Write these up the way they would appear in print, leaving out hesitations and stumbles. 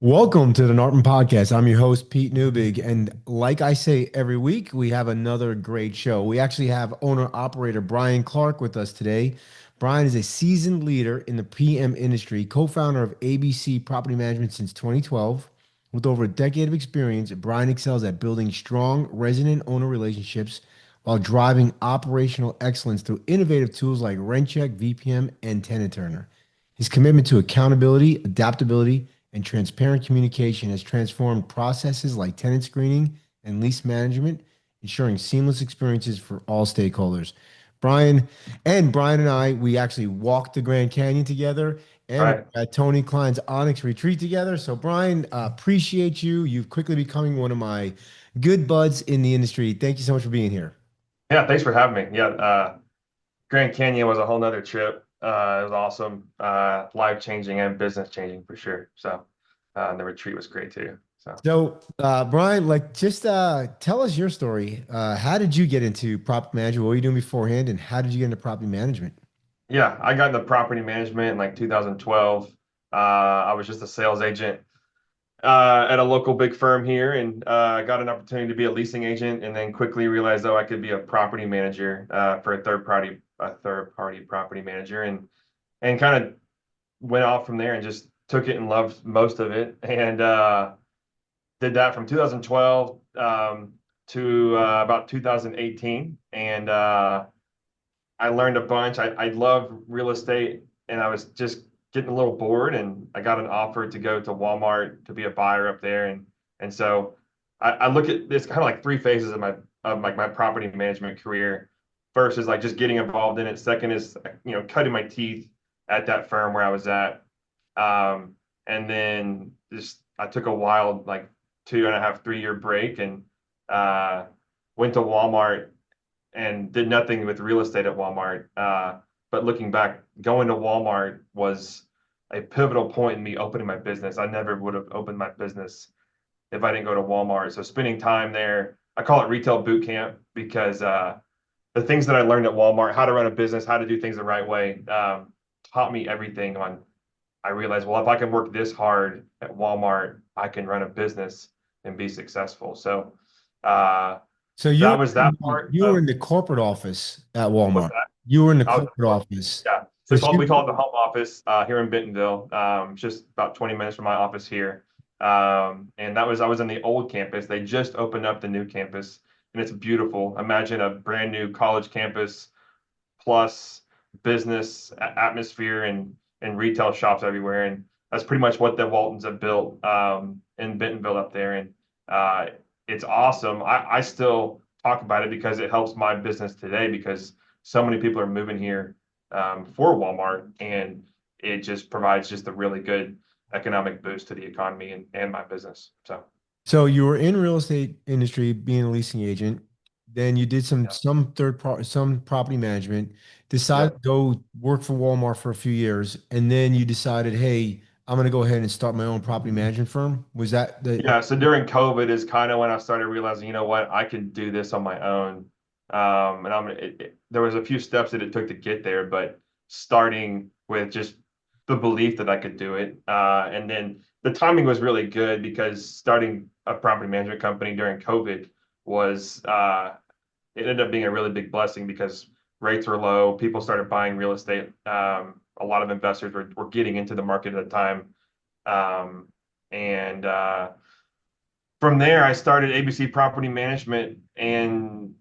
Welcome to the Norton Podcast. I'm your host, Pete Neubig. And like I say every week, we have another great show. We actually have owner operator Brian Clark with us today. Brian is a seasoned leader in the PM industry, co founder of ABC Property Management since 2012. With over a decade of experience, Brian excels at building strong resident owner relationships while driving operational excellence through innovative tools like RentCheck, VPM, and Tenant Turner. His commitment to accountability, adaptability, and transparent communication has transformed processes like tenant screening and lease management, ensuring seamless experiences for all stakeholders. Brian and I, we actually walked the Grand Canyon together and Right. we're at Tony Klein's Onyx retreat together. So, Brian, appreciate you. You've quickly becoming one of my good buds in the industry. Thank you so much for being here. Yeah, thanks for having me. Grand Canyon was a whole nother trip. It was awesome, life-changing and business-changing for sure. The retreat was great too. Brian, just tell us your story. How did you get into property management? What were you doing beforehand, and how did you get into property management? Yeah, I got into property management in like 2012. I was just a sales agent at a local big firm here, and got an opportunity to be a leasing agent, and then quickly realized, oh, I could be a property manager for a third party property manager, and kind of went off from there and just took it and loved most of it, and did that from 2012 to about 2018, and I learned a bunch. I love real estate, and I was just getting a little bored, and I got an offer to go to Walmart to be a buyer up there, and so I look at this kind of like three phases of my property management career. First is like just getting involved in it. Second is cutting my teeth at that firm where I was at, and then just I took a wild like 2.5, 3 year break and uh, went to Walmart and did nothing with real estate at Walmart. But looking back, going to Walmart was a pivotal point in me opening my business. I never would have opened my business if I didn't go to Walmart. So spending time there, I call it retail boot camp because the things that I learned at Walmart, how to run a business, how to do things the right way, taught me everything on. I realized, well, if I can work this hard at Walmart, I can run a business and be successful. So uh, So that was that part you were in of the corporate office at what's Walmart. that? You were in the I was, corporate office. yeah. So For we sure. call it the home office here in Bentonville, just about 20 minutes from my office here. And I was in the old campus. They just opened up the new campus, and it's beautiful. Imagine a brand new college campus plus business atmosphere and retail shops everywhere. And that's pretty much what the Waltons have built in Bentonville up there. And uh, it's awesome. I still talk about it because it helps my business today because so many people are moving here for Walmart, and it just provides just a really good economic boost to the economy and my business. So you were in real estate industry being a leasing agent. Then you did Yeah, some property management, decided to yep. go work for Walmart for a few years, and then you decided, hey, I'm gonna go ahead and start my own property management firm. Was that the Yeah, so during COVID is kind of when I started realizing, you know what, I can do this on my own. There was a few steps that it took to get there, but starting with just the belief that I could do it, and then the timing was really good because starting a property management company during COVID was it ended up being a really big blessing because rates were low, people started buying real estate. A lot of investors were getting into the market at the time, and from there, I started ABC Property Management, and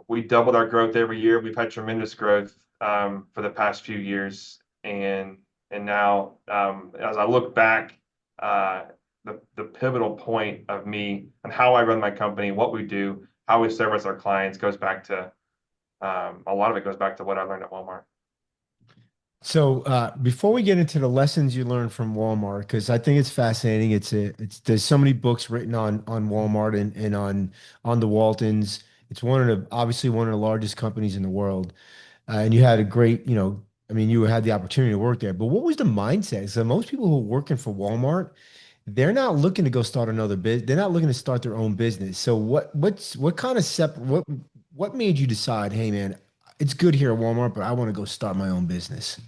we doubled our growth every year. We've had tremendous growth for the past few years, and now as I look back, uh, the pivotal point of me and how I run my company, what we do, how we service our clients goes back to a lot of it goes back to what I learned at Walmart. Before we get into the lessons you learned from Walmart, because I think it's fascinating. It's there's so many books written on Walmart and on the Waltons. It's one of the obviously one of the largest companies in the world. And you had a great, I mean, you had the opportunity to work there. But what was the mindset? So most people who are working for Walmart, they're not looking to go start another business. They're not looking to start their own business. So what kind of what made you decide, hey man, it's good here at Walmart, but I want to go start my own business?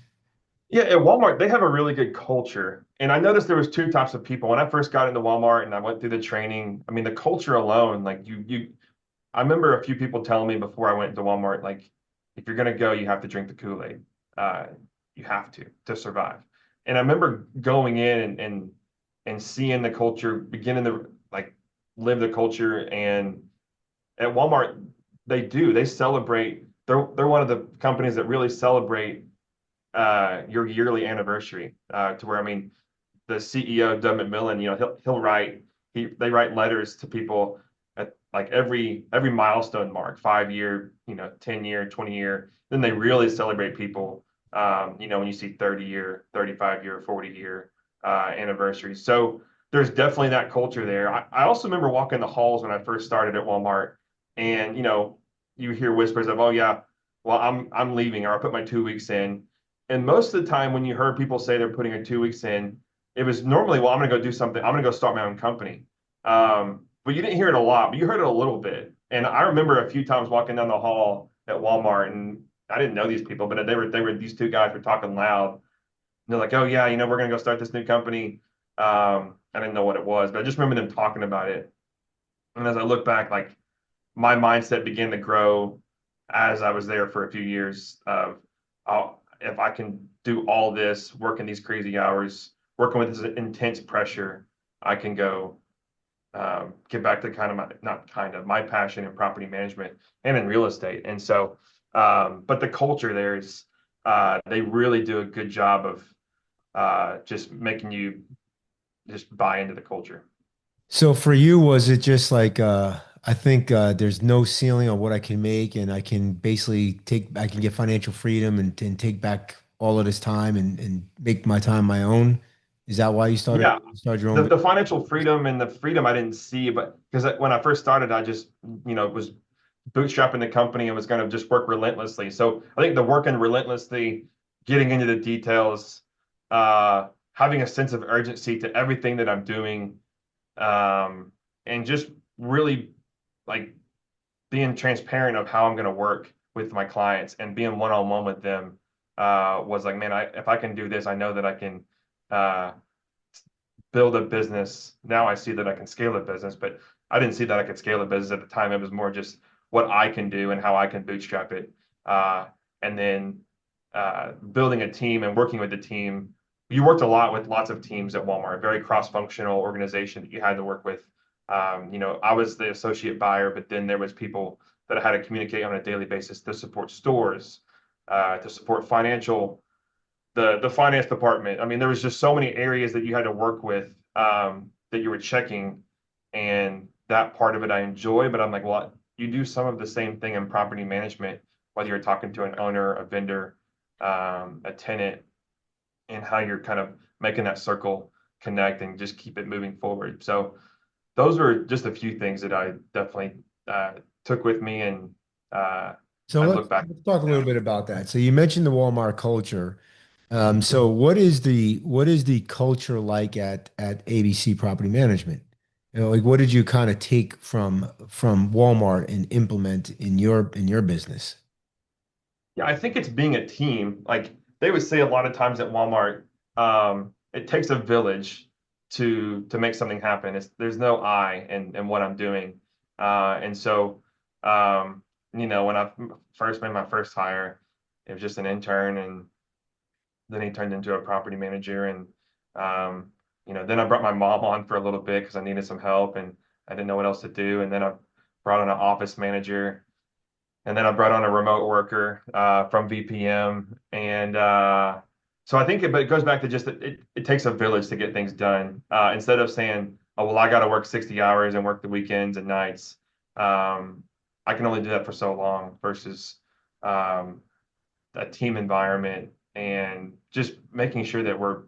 Yeah, at Walmart, they have a really good culture. And I noticed there was two types of people. When I first got into Walmart and I went through the training, I mean, the culture alone, like I remember a few people telling me before I went into Walmart, like, if you're gonna go, you have to drink the Kool-Aid. Uh, you have to survive. And I remember going in and seeing the culture, beginning to like live the culture. And at Walmart, they celebrate. They're one of the companies that really celebrate your yearly anniversary. To where I mean, the CEO Doug McMillan, he'll write they write letters to people at like every milestone mark, 5 year, 10 year, 20 year. Then they really celebrate people. When you see 30 year, 35 year, 40 year anniversaries. So there's definitely that culture there. I also remember walking the halls when I first started at Walmart, and you hear whispers of, oh yeah, well I'm leaving, or I put my 2 weeks in. And most of the time when you heard people say they're putting a 2 weeks in, it was normally, well, I'm going to go do something. I'm going to go start my own company. But you didn't hear it a lot, but you heard it a little bit. And I remember a few times walking down the hall at Walmart, and I didn't know these people, but they were these two guys were talking loud. And they're like, "Oh yeah, we're going to go start this new company." I didn't know what it was, but I just remember them talking about it. And as I look back, like my mindset began to grow as I was there for a few years of, if I can do all this, working these crazy hours, working with this intense pressure, I can go get back to kind of not kind of my passion in property management and in real estate. And so, but the culture there is, they really do a good job of just making you just buy into the culture. So for you, was it just like I think there's no ceiling on what I can make, and I can basically I can get financial freedom and take back all of this time and make my time my own? Is that why you Yeah, started your own the business? financial freedom and the freedom I didn't see, but because when I first started, I just was bootstrapping the company and was going to just work relentlessly. So I think the working relentlessly, getting into the details, having a sense of urgency to everything that I'm doing, and just really like being transparent of how I'm going to work with my clients and being one on one with them, was like, man, if I can do this, I know that I can. Uh, Build a business. Now I see that I can scale a business, but I didn't see that I could scale a business at the time. It was more just what I can do and how I can bootstrap it. And then building a team and working with the team. You worked a lot with lots of teams at Walmart, a very cross-functional organization that you had to work with. I was the associate buyer, but then there was people that I had to communicate on a daily basis to support stores, to support the finance department. I mean, there was just so many areas that you had to work with, that you were checking, and that part of it I enjoy. But I'm like, well, you do some of the same thing in property management, whether you're talking to an owner, a vendor, a tenant, and how you're kind of making that circle connect and just keep it moving forward. So those were just a few things that I definitely took with me, and uh, So I let's look back let's talk a little now. bit about that. So you mentioned the Walmart culture. So what is the culture like at ABC Property Management? Like what did you kind of take from Walmart and implement in your business? Yeah, I think it's being a team. Like they would say a lot of times at Walmart, it takes a village to make something happen. There's no I in what I'm doing. And so, when I first made my first hire, it was just an intern, and then he turned into a property manager. And then I brought my mom on for a little bit because I needed some help and I didn't know what else to do. And then I brought on an office manager, and then I brought on a remote worker from VPM. And so I think but it goes back to just that it takes a village to get things done. Instead of saying, oh, well, I got to work 60 hours and work the weekends and nights. I can only do that for so long versus um, a team environment and just making sure that we're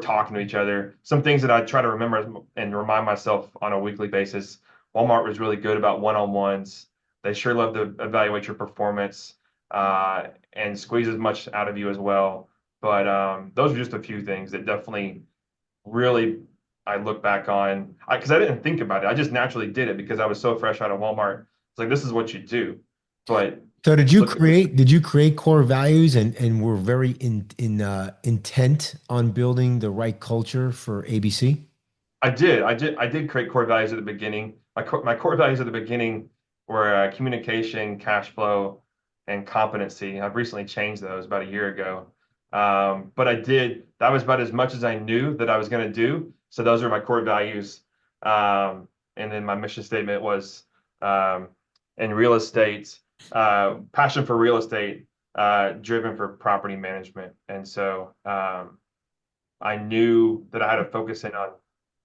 talking to each other. Some things that I try to remember and remind myself on a weekly basis. Walmart was really good about one-on-ones. They sure love to evaluate your performance, and squeeze as much out of you as well. But those are just a few things that definitely really I look back on, because I didn't think about it. I just naturally did it because I was so fresh out of Walmart. It's like this is what you do. But So Look at did you create core values and were very intent on building the right culture for ABC? I did create core values at the beginning. My core values at the beginning were communication, cash flow, and competency. I've recently changed those about a year ago. But that was about as much as I knew that I was going to do. So those are my core values. And then my mission statement was um, in real estate, passion for real estate, driven for property management. And so I knew that I had to focus in on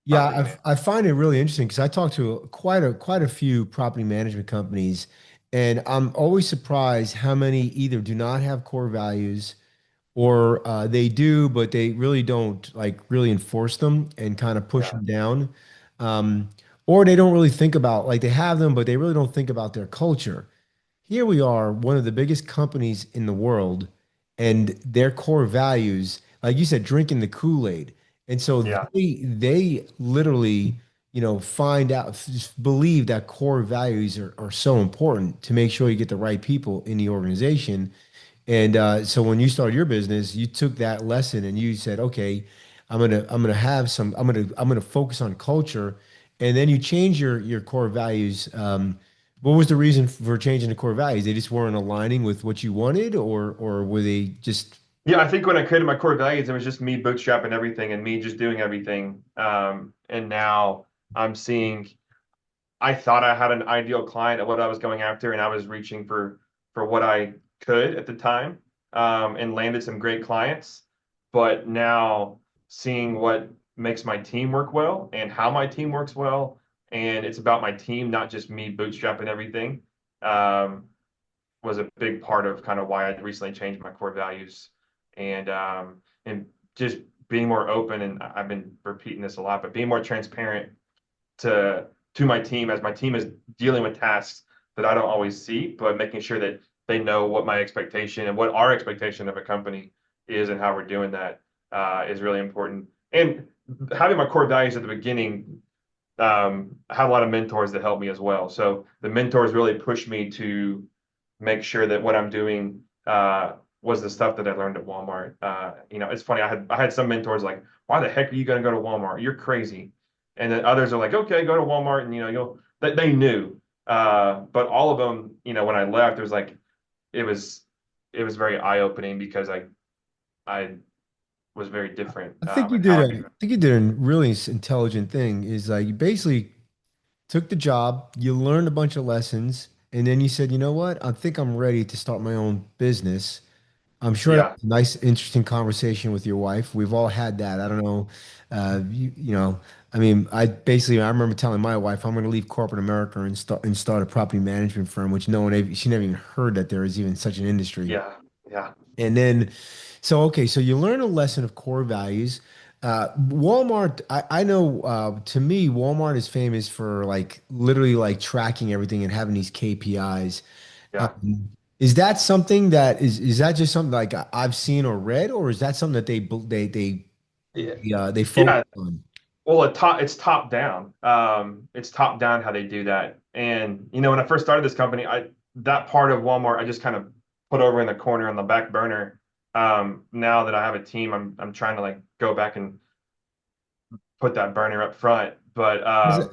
Yeah, property management. I find it really interesting because I talk to quite a few property management companies, and I'm always surprised how many either do not have core values or they do, but they really don't like really enforce them and kind of push Yeah. them down. Um, or they don't really think about like they have them, but they really don't think about their culture. Here we are, one of the biggest companies in the world, and their core values, like you said, drinking the Kool-Aid. And so Yeah. they literally, find out, just believe that core values are so important to make sure you get the right people in the organization. And so when you started your business, you took that lesson and you said, okay, I'm gonna focus on culture, and then you change your core values. What was the reason for changing the core values? They just weren't aligning with what you wanted, or were they just Yeah, I think when I created my core values, it was just me bootstrapping everything and me just doing everything. And now I'm seeing I thought I had an ideal client of what I was going after, and I was reaching for what I could at the time, and landed some great clients. But now seeing what makes my team work well and how my team works well, and it's about my team, not just me bootstrapping everything, um, was a big part of kind of why I recently changed my core values, and just being more open. And I've been repeating this a lot, but being more transparent to to my team as my team is dealing with tasks that I don't always see, but making sure that they know what my expectation and what our expectation of a company is and how we're doing that is really important. And having my core values at the beginning, I had a lot of mentors that helped me as well. So the mentors really pushed me to make sure that what I'm doing was the stuff that I learned at Walmart. It's funny. I had some mentors like, "Why the heck are you going to go to Walmart? You're crazy." And then others are like, "Okay, go to Walmart," and you'll. They knew, but all of them, when I left, it was like it was it was very eye opening because I was very different in how I do. I think you did a really intelligent thing is like you basically took the job, you learned a bunch of lessons, and then you said, you know what? I think I'm ready to start my own business. I'm sure that Yeah, was a nice, interesting conversation with your wife. We've all had that. I don't know. I mean, I remember telling my wife I'm going to leave corporate America and start a property management firm, which she never even heard that there is even such an industry. yeah, yeah, And then, so okay, so you learn a lesson of core values. Walmart, I know. To me, Walmart is famous for like literally like tracking everything and having these KPIs. yeah. Um, is that something that is that just something like I've seen or read, or is that something that Yeah. they focus Yeah, on? well, it's top down. It's top down how they do that. And when I first started this company, I that part of Walmart I just kind of put over in the corner on the back burner. Now that I have a team, I'm trying to like go back and put that burner up front. But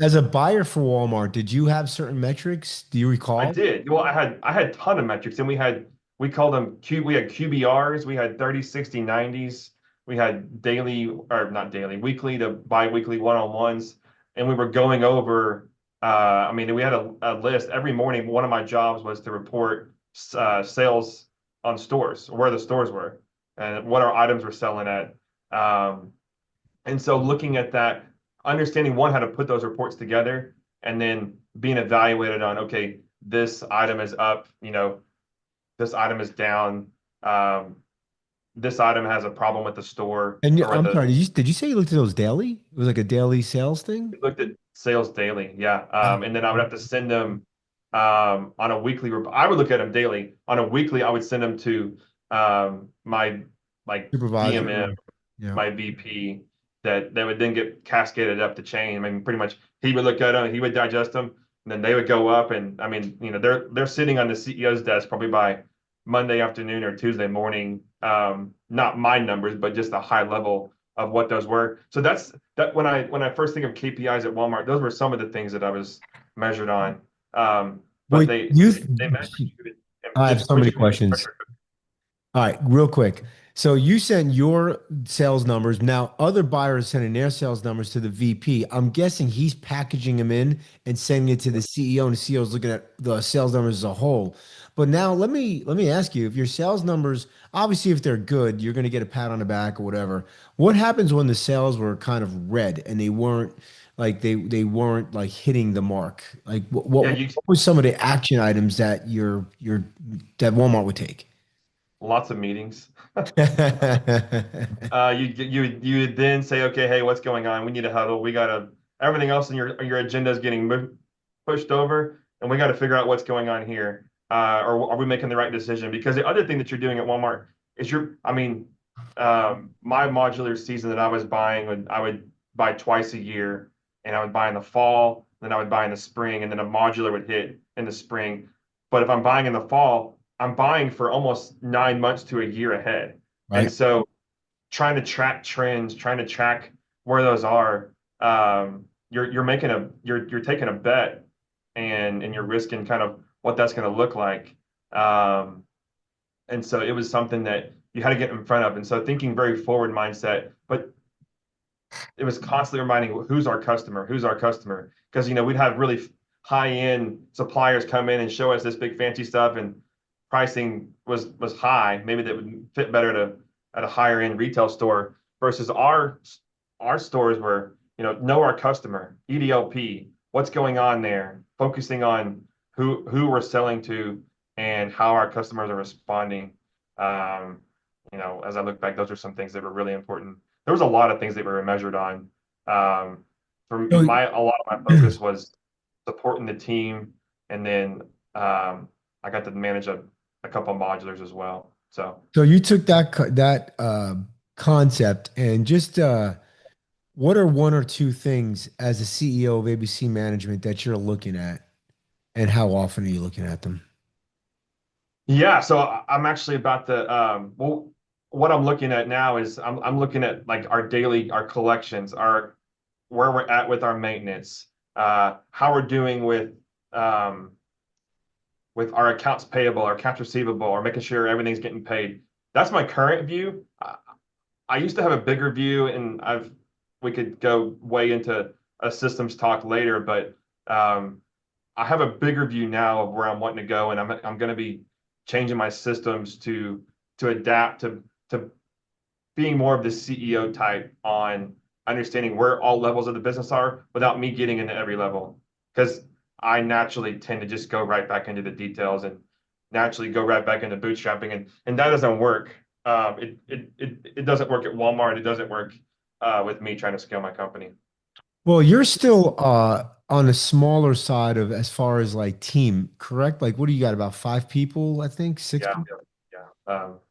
As a buyer for Walmart, did you have certain metrics? Do you I recall? did. Well, I had a ton of metrics, and we called them we had QBRs, we had 30, 60, 90s, we had daily or not daily, weekly to bi-weekly one-on-ones, and we were going over. I mean, we had a list every morning. One of my jobs was to report sales on stores, where the stores were, and what our items were selling at. Um, and so looking at that, understanding one, how to put those reports together, and then being evaluated on, okay, this item is up, this item is down, um, this item has a problem with the store And or with I'm the sorry, did you say you looked at those daily? It was like a daily sales thing? we looked at sales daily, yeah. And then I would have to send them on a weekly. I would look at them daily. On a weekly, I would send them to my like DMM, Supervisor. Yeah. my VP, that would then get cascaded up the chain. I mean, pretty much he would look at them, he would digest them. And then they would go up, and I mean, they're sitting on the CEO's desk probably by Monday afternoon or Tuesday morning. Not my numbers, but just a high level of what those were. So that's that when I first think of KPIs at Walmart, those were some of the things that I was measured on. But Well, you, they measured you and I have just so many put you in the questions. pressure. All right, real quick. So you sent your sales numbers. Now other buyers sending their sales numbers to the VP. I'm guessing he's packaging them in and sending it to the CEO, and the CEO is looking at the sales numbers as a whole. But now let me ask you, if your sales numbers, obviously if they're good, you're going to get a pat on the back or whatever. What happens when the sales were kind of red and they weren't like they weren't like hitting the mark? Like Yeah, what was some of the action items that your that Walmart would take? lots of meetings. You would then say, okay, hey, what's going on? We need a huddle. We gotta everything else in your agenda is getting pushed over, and we got to figure out what's going on here. Or are we making the right decision? Because the other thing that you're doing at Walmart is I mean, my modular season that I was buying I would buy twice a year, and I would buy in the fall, then I would buy in the spring, and then a modular would hit in the spring. But if I'm buying in the fall, I'm buying for almost 9 months to a year ahead. And Right? so trying to track trends, trying to track where those are, you're taking a bet and you're risking kind of what that's going to look like. Um, and so it was something that you had to get in front of. And so thinking very forward mindset, but it was constantly reminding who's our customer, because we'd have really high end suppliers come in and show us this big fancy stuff, and pricing was high, maybe that would fit better at a higher end retail store versus our stores were know our customer, EDLP, what's going on there, focusing on who we're selling to and how our customers are responding. um, as I look back, those are some things that were really important. There was a lot of things that we were measured on. Um, So, a lot of my focus was supporting the team, and then I got to manage a couple of modulars as well. So so you took that concept and just what are one or two things as a CEO of ABC Management that you're looking at, and how often are you looking at them? yeah, so I'm actually about the well, what I'm looking at now is I'm looking at like our collections, our where we're at with our maintenance, how we're doing um, with our accounts payable, our accounts receivable, or making sure everything's getting paid. That's my current view. I used to have a bigger view, and we could go way into a systems talk later, but I have a bigger view now of where I'm wanting to go, and I'm going to be changing my systems to adapt to being more of the CEO type on understanding where all levels of the business are without me getting into every level. Because I naturally tend to just go right back into the details and naturally go right back into bootstrapping, and that doesn't work. It doesn't work at Walmart. It doesn't work with me trying to scale my company. Well, you're still on the smaller side of as far as like team, correct? Like what do you got, about 5 people, I think, six Yeah, people?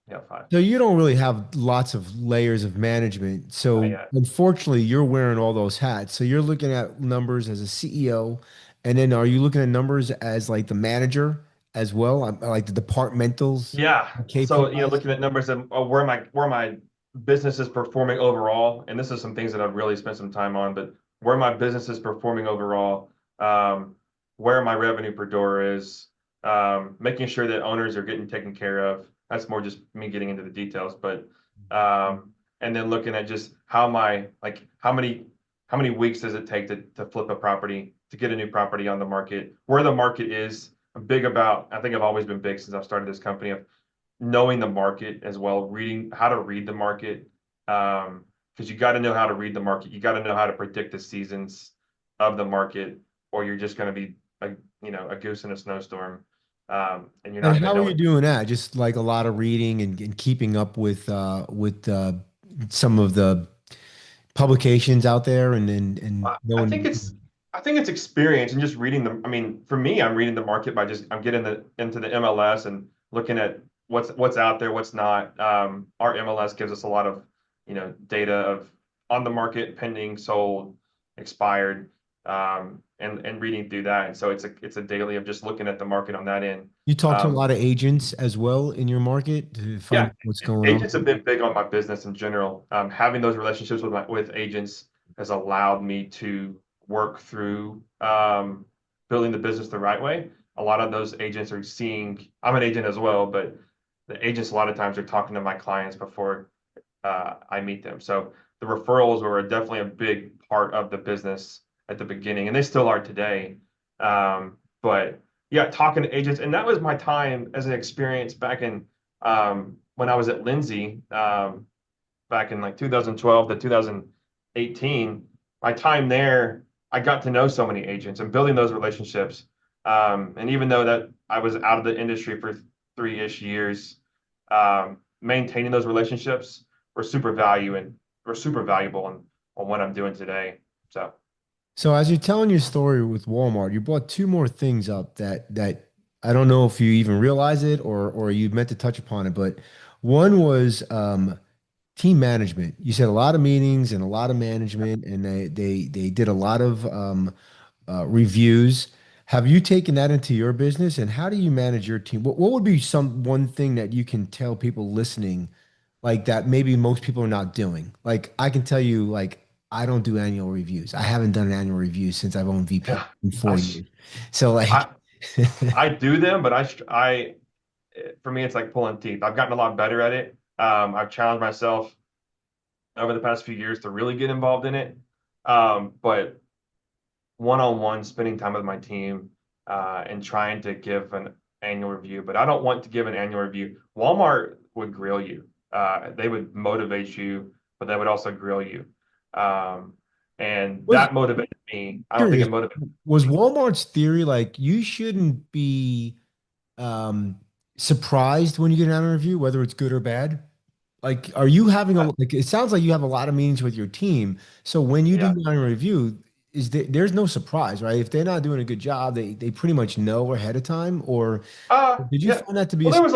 yeah, five. So you don't really have lots of layers of management. Not So yet. unfortunately, you're wearing all those hats. So you're looking at numbers as a CEO, and then are you looking at numbers as like the manager as well, like the departmentals, Yeah. So, KPIs? looking at numbers and where my business is performing overall, and this is some things that I've really spent some time on, but where my business is performing overall, where my revenue per door is, making sure that owners are getting taken care of. That's more just me getting into the details, but and then looking at just how many weeks does it take to flip a property, to get a new property on the market, where the market is. I'm big about, I think I've always been big since I've started this company, of knowing the market as well, reading how to read the market. Because you got to know how to read the market. You got to know how to predict the seasons of the market, or you're just going to be a goose in a snowstorm, and you're And not going how to are know you it. doing that? Just like a lot of reading and keeping up with some of the publications out there, and I knowing. think it's experience and just reading the. I mean, for me, I'm reading the market by just I'm getting into the MLS and looking at what's out there, what's not. Our MLS gives us a lot of data of on the market, pending, sold, expired. and reading through that. And so it's a daily of just looking at the market on that end. You talk to a Um, lot of agents as well in your market to find yeah, out what's going on. agents have been big on my business in general. Having those relationships with agents has allowed me to work through building the business the right way. A lot of those agents are seeing, I'm an agent as well, but the agents a lot of times are talking to my clients before I meet them. So the referrals were definitely a big part of the business at the beginning, and they still are today. But yeah, talking to agents, and that was my time as an experience back in when I was at Lindsay back in like 2012 to 2018. My time there, I got to know so many agents and building those relationships. And even though that I was out of the industry for 3-ish years, maintaining those relationships were super valuable on what I'm doing today. So So as you're telling your story with Walmart, you brought two more things up that I don't know if you even realize it or you meant to touch upon it, but one was team management. You said a lot of meetings and a lot of management, and they did a lot of reviews. Have you taken that into your business, and how do you manage your team? What would be some one thing that you can tell people listening, like that maybe most people are not doing? Like I can tell you, like I don't do annual reviews. I haven't done an annual review since I've owned VP yeah, in I 4 years. So like, I I do them, but I for me it's like pulling teeth. I've gotten a lot better at it. I've challenged myself over the past few years to really get involved in it. But one-on-one, spending time with my team, and trying to give an annual review. But I don't want to give an annual review. Walmart would grill you. They would motivate you, but they would also grill you. Um, and was that motivated me. I don't think curious, it motivated was me. Walmart's theory like you shouldn't be um surprised when you get an annual review, whether it's good or bad? Like, are you having a like? It sounds like you have a lot of meetings with your team. So when you do Yeah. the annual review, there's no surprise, right? If they're not doing a good job, they pretty much know ahead of time. Or did you Yeah. find that to be Well, there was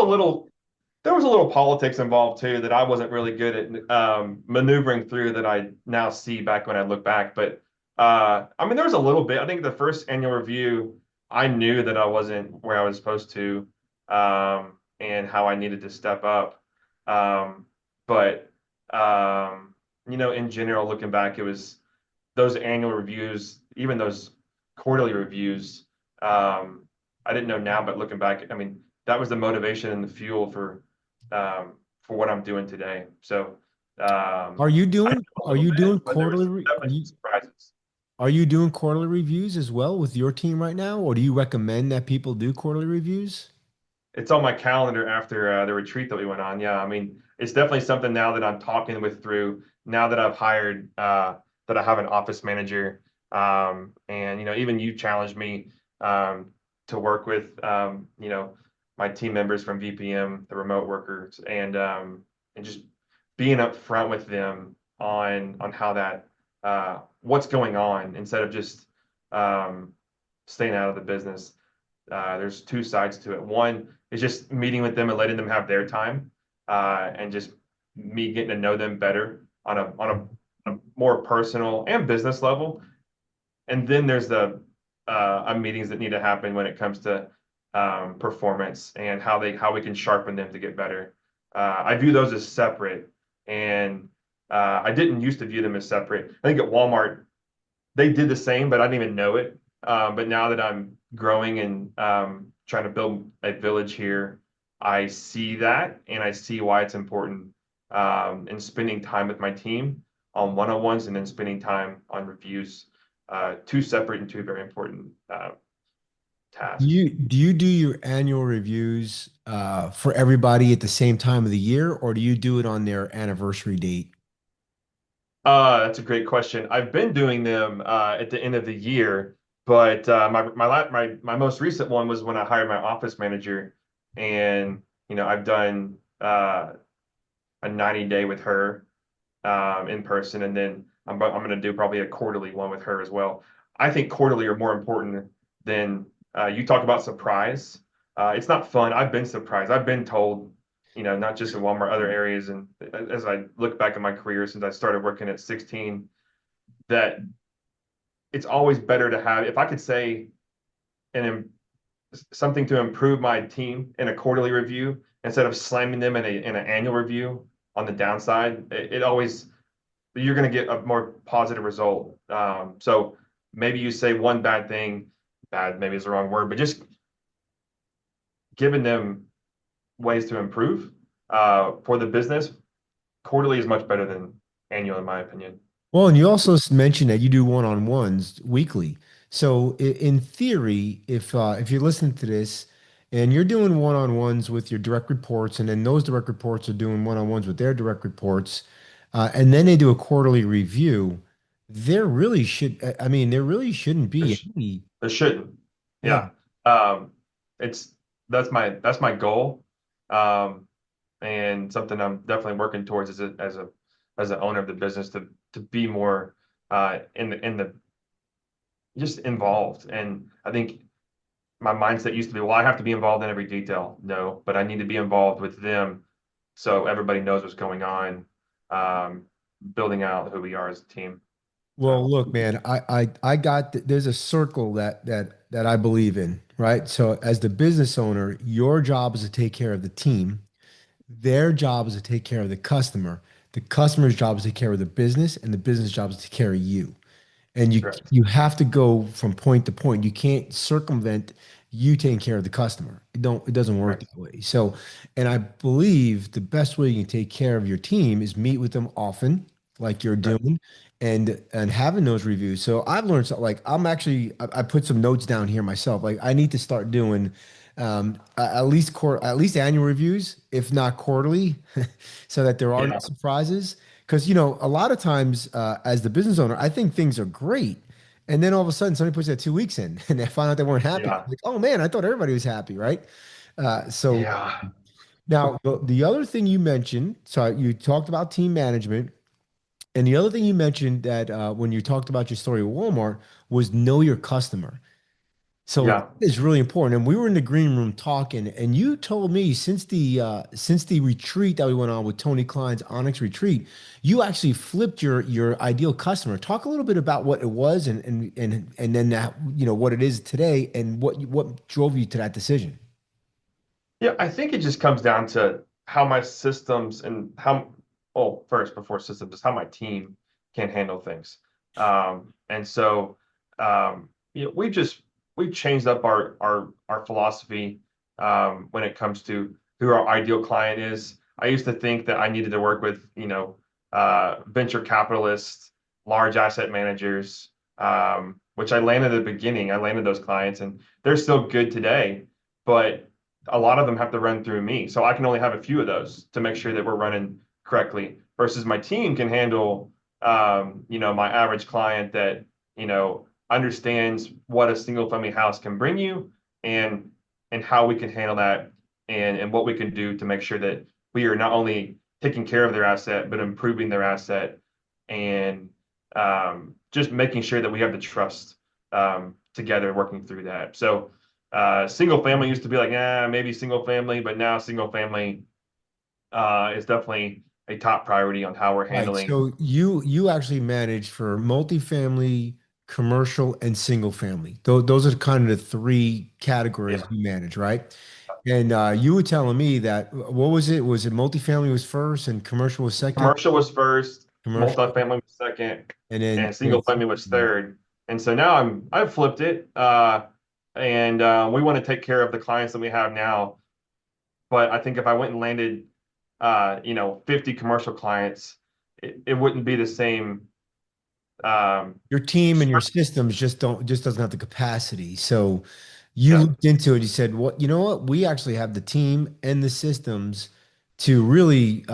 a little politics involved too that I wasn't really good at maneuvering through that I now see back when I look back. But I mean, there was a little bit. I think the first annual review, I knew that I wasn't where I was supposed to, and how I needed to step up. But in general, looking back, it was those annual reviews, even those quarterly reviews. I didn't know now, but looking back, I mean, that was the motivation and the fuel for what I'm doing today. So are you I doing know a are little you doing bit, but there was definitely some surprises. are you doing quarterly reviews as well with your team right now, or do you recommend that people do quarterly reviews? It's on my calendar after the retreat that we went on. Yeah, I mean, it's definitely something now that I'm talking with through now that I've hired that I have an office manager. And even you challenged me to work with my team members from VPM, the remote workers, and just being upfront with them on how that what's going on instead of just um, staying out of the business. There's two sides to it. One is just meeting with them and letting them have their time, and just me getting to know them better on a more personal and business level. And then there's the meetings that need to happen when it comes to performance and how we can sharpen them to get better. I view those as separate, and I didn't used to view them as separate. I think at Walmart they did the same, but I didn't even know it. But now that I'm growing and trying to build a village here, I see that and I see why it's important in spending time with my team on one-on-ones and then spending time on reviews. Two separate and two very important tasks. Do you do your annual reviews for everybody at the same time of the year, or do you do it on their anniversary date? That's a great question. I've been doing them at the end of the year, but my most recent one was when I hired my office manager, and I've done a 90-day with her in person, and then I'm going to do probably a quarterly one with her as well. I think quarterly are more important than you talk about surprise. It's not fun. I've been surprised. I've been told, not just in Walmart, other areas, and as I look back at my career since I started working at 16, that it's always better to have, if I could say an something to improve my team in a quarterly review instead of slamming them in an annual review on the downside, it always you're going to get a more positive result. So maybe you say one bad thing, bad maybe is the wrong word, but just giving them ways to improve for the business. Quarterly is much better than annual, in my opinion. Well, and you also mentioned that you do one-on-ones weekly. So in theory, if you're listening to this and you're doing one-on-ones with your direct reports, and then those direct reports are doing one-on-ones with their direct reports, and then they do a quarterly review, there really shouldn't There, be sh any. there shouldn't. Yeah. Yeah. It's that's my goal. Um, and something I'm definitely working towards as an owner of the business to be more in the just involved. And I think my mindset used to be, well, I have to be involved in every detail. No, but I need to be involved with them so everybody knows what's going on, um, building out who we are as a team. Well, So look, man, there's a circle that I believe in, right? So as the business owner, your job is to take care of the team. Their job is to take care of the customer. The customer's job is to take care of the business, and the business job is to take care of you. And correct. you have to go from point to point. You can't circumvent you taking care of the customer. It doesn't work Correct. that way. So, and I believe the best way you can take care of your team is meet with them often, like you're Correct. doing, and having those reviews. So I've learned something like I put some notes down here myself. Like I need to start doing at least annual reviews, if not quarterly, so that there are no Yeah. surprises. Because, a lot of times as the business owner, I think things are great. And then all of a sudden, somebody puts that 2 weeks in and they find out they weren't happy. Yeah. Like, oh man, I thought everybody was happy, right? So Yeah. now the other thing you mentioned, so you talked about team management. And the other thing you mentioned that when you talked about your story with Walmart was know your customer. So that Yeah. is really important. And we were in the green room talking, and you told me since the retreat that we went on with Tony Klein's Onyx retreat, you actually flipped your ideal customer. Talk a little bit about what it was and then that, what it is today and what drove you to that decision. Yeah, I think it just comes down to how my systems and how, well, first before systems, just how my team can handle things. And so, we've changed up our philosophy when it comes to who our ideal client is. I used to think that I needed to work with, venture capitalists, large asset managers, which I landed at the beginning. I landed those clients, and they're still good today, but a lot of them have to run through me. So I can only have a few of those to make sure that we're running correctly versus my team can handle, my average client that, understands what a single family house can bring you and how we can handle that and what we can do to make sure that we are not only taking care of their asset, but improving their asset and just making sure that we have the trust together working through that. So single family used to be like, maybe single family, but now single family is definitely a top priority on how we're Right. handling. So you actually manage for multifamily, commercial, and single family. Those are kind of the three categories Yeah, you manage, right? And you were telling me that what was it? Was it multifamily was first and commercial was second? commercial was first, Commercial multifamily was second, and and single family was then third. And so now I've flipped it, and we want to take care of the clients that we have now. But I think if I went and landed, 50 commercial clients, it wouldn't be the same. Um, your team and your systems just doesn't have the capacity. So you yeah, looked into it. You said, "What? You know what? We actually have the team and the systems to really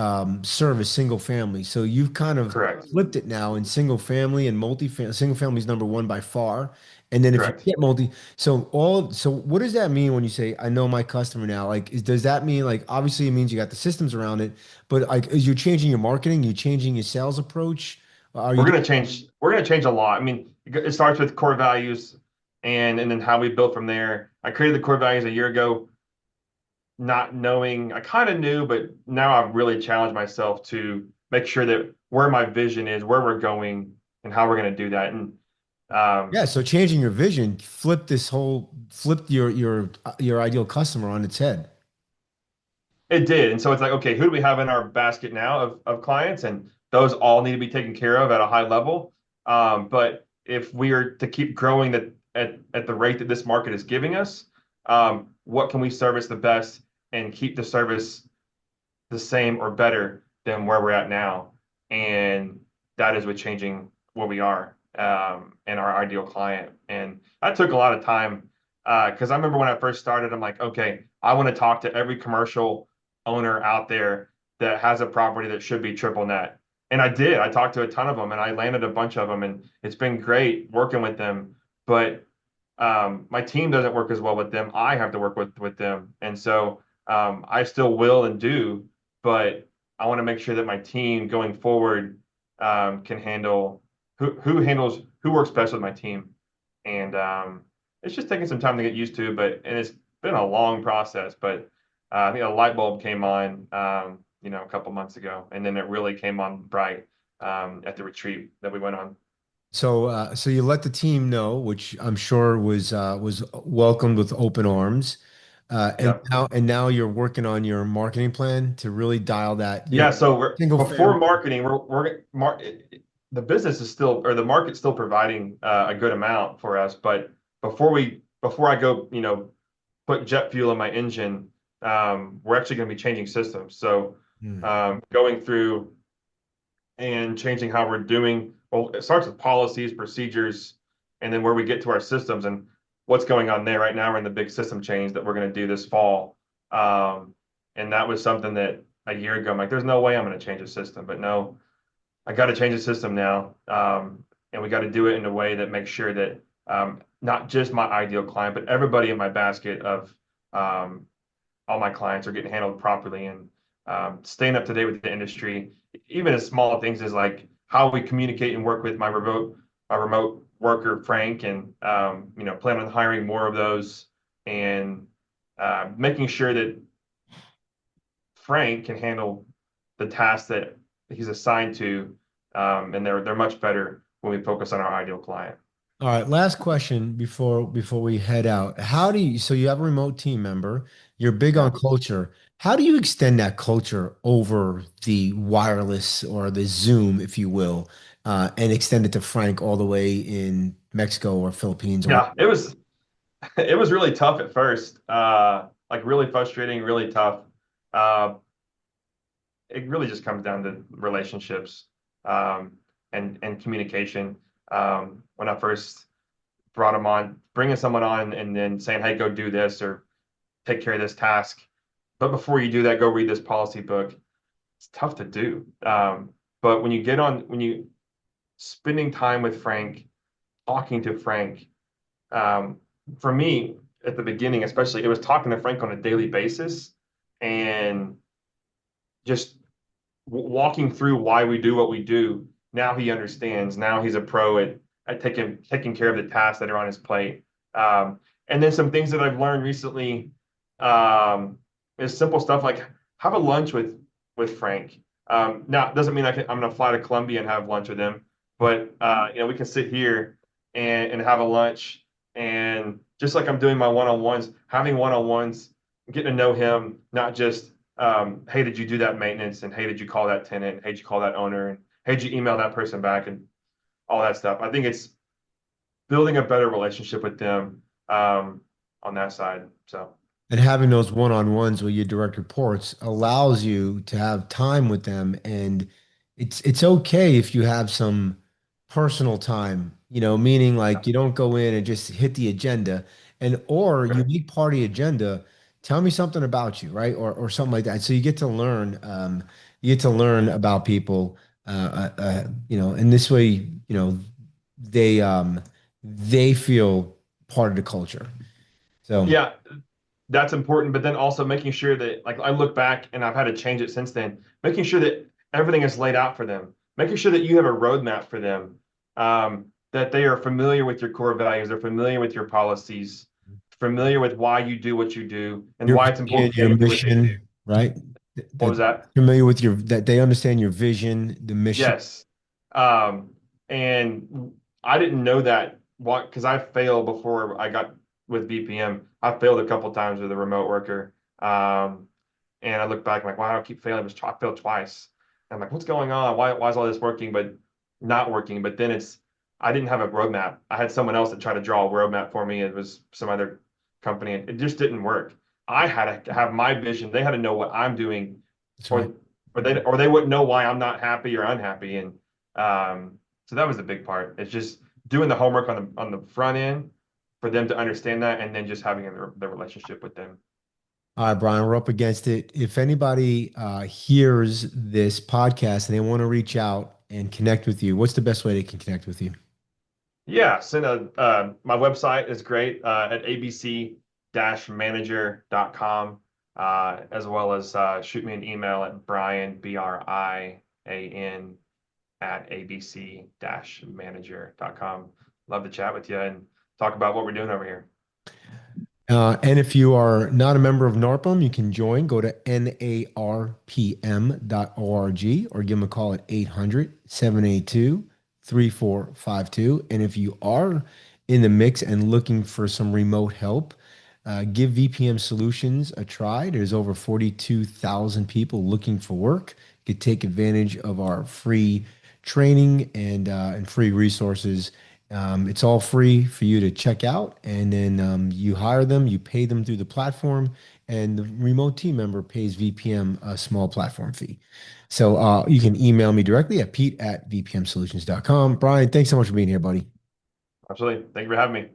serve a single family." So you've kind of correct, flipped it now in single family and multi-family. Single family is number one by far, and then if you correct. get so what does that mean when you say, "I know my customer now"? Like, does that mean like obviously it means you got the systems around it, but like, is you changing your marketing? You changing your sales approach? Are you We're gonna change a lot. I mean, it starts with core values and then how we build from there. I created the core values a year ago, not knowing, I kind of knew, but now I've really challenged myself to make sure that where my vision is, where we're going, and how we're going to do that. And Yeah, so changing your vision, flipped your ideal customer on its head. It did. And so it's like, okay, who do we have in our basket now of clients? And those all need to be taken care of at a high level. But if we are to keep growing at the rate that this market is giving us, what can we service the best and keep the service the same or better than where we're at now? And that is with changing where we are and our ideal client. And that took a lot of time because I remember when I first started, I'm like, okay, I want to talk to every commercial owner out there that has a property that should be triple net. And I did. I talked to a ton of them and I landed a bunch of them, and it's been great working with them. But my team doesn't work as well with them. I have to work with them. And so I still will and do, but I want to make sure that my team going forward can handle who works best with my team. And it's just taking some time to get used to, but and it's been a long process. But I think a light bulb came on, a couple months ago, and then it really came on bright at the retreat that we went on. So you let the team know, which I'm sure was welcomed with open arms. And Yeah. now you're working on your marketing plan to really dial that, Yeah, so we're single before family. marketing, the business is still or the market's still providing a good amount for us, but before I go, put jet fuel in my engine, we're actually going to be changing systems. So Hmm. going through and changing how we're doing, well, it starts with policies, procedures, and then where we get to our systems and what's going on there. Right now, we're in the big system change that we're going to do this fall. And that was something that a year ago, I'm like, there's no way I'm going to change the system. But no, I got to change the system now. And we got to do it in a way that makes sure that not just my ideal client, but everybody in my basket of um, all my clients are getting handled properly and staying up to date with the industry. Even as small things as like how we communicate and work with my remote worker Frank, and plan on hiring more of those, and making sure that Frank can handle the tasks that he's assigned to, and they're much better when we focus on our ideal client. All right, last question before we head out. So you have a remote team member, you're big on Yeah. culture. How do you extend that culture over the wireless or the Zoom, if you will, and extend it to Frank all the way in Mexico or Philippines or where? Yeah, it was really tough at first, like really frustrating, really tough. Uh, it really just comes down to relationships and communication. When I first brought him on, bringing someone on and then saying, "Hey, go do this or take care of this task," but before you do that, go read this policy book. It's tough to do. But when you spending time with Frank, talking to Frank, um, for me at the beginning, especially, it was talking to Frank on a daily basis and just walking through why we do what we do. Now he understands. Now he's a pro at taking care of the tasks that are on his plate. And then some things that I've learned recently um, is simple stuff like have a lunch with Frank. Now it doesn't mean I'm going to fly to Colombia and have lunch with him, but we can sit here and have a lunch, and just like I'm doing my one-on-ones, having one-on-ones, getting to know him, not just hey, did you do that maintenance? And hey, did you call that tenant? Hey, did you call that owner? And hey, did you email that person back? And all that stuff. I think it's building a better relationship with them on that side. So And having those one-on-ones with your direct reports allows you to have time with them. And it's okay if you have some personal time, meaning like you don't go in and just hit the agenda and or you right. make part of the agenda, tell me something about you, right? Or something like that. So you get to learn about people and this way, they they feel part of the culture. So Yeah, that's important. But then also making sure that, like, I look back and I've had to change it since then, making sure that everything is laid out for them, making sure that you have a roadmap for them, that they are familiar with your core values, they're familiar with your policies, familiar with why you do what you do, and your why it's vision, important your they do what they do. mission, right? What That was that? familiar with that they understand your vision, the mission. Yes. Um, and I didn't know that want because I failed before I got with VPM. I failed a couple times with a remote worker. And I look back, I'm like, why do I keep failing? I failed twice. And I'm like, what's going on? Why is all this working but not working? But then I didn't have a roadmap. I had someone else that tried to draw a roadmap for me. It was some other company, and it just didn't work. I had to have my vision. They had to know what I'm doing, That's right. or they wouldn't know why I'm not happy or unhappy. And so that was the big part. It's just doing the homework on the front end for them to understand that, and then just having the relationship with them. All right, Brian, we're up against it. If anybody hears this podcast and they want to reach out and connect with you, what's the best way they can connect with you? Yeah, my website is great at abc-manager.com, as well as shoot me an email at Brian, Brian, at abc-manager.com. Love to chat with you and talk about what we're doing over here. And if you are not a member of NARPM, you can join. Go to narpm.org or give them a call at 800-782-3452. And if you are in the mix and looking for some remote help, give VPM Solutions a try. There's over 42,000 people looking for work. You could take advantage of our free training and free resources. It's all free for you to check out, and then you hire them, you pay them through the platform, and the remote team member pays VPM a small platform fee. So you can email me directly at pete@vpmsolutions.com. Brian, thanks so much for being here, buddy. Absolutely. Thank you for having me.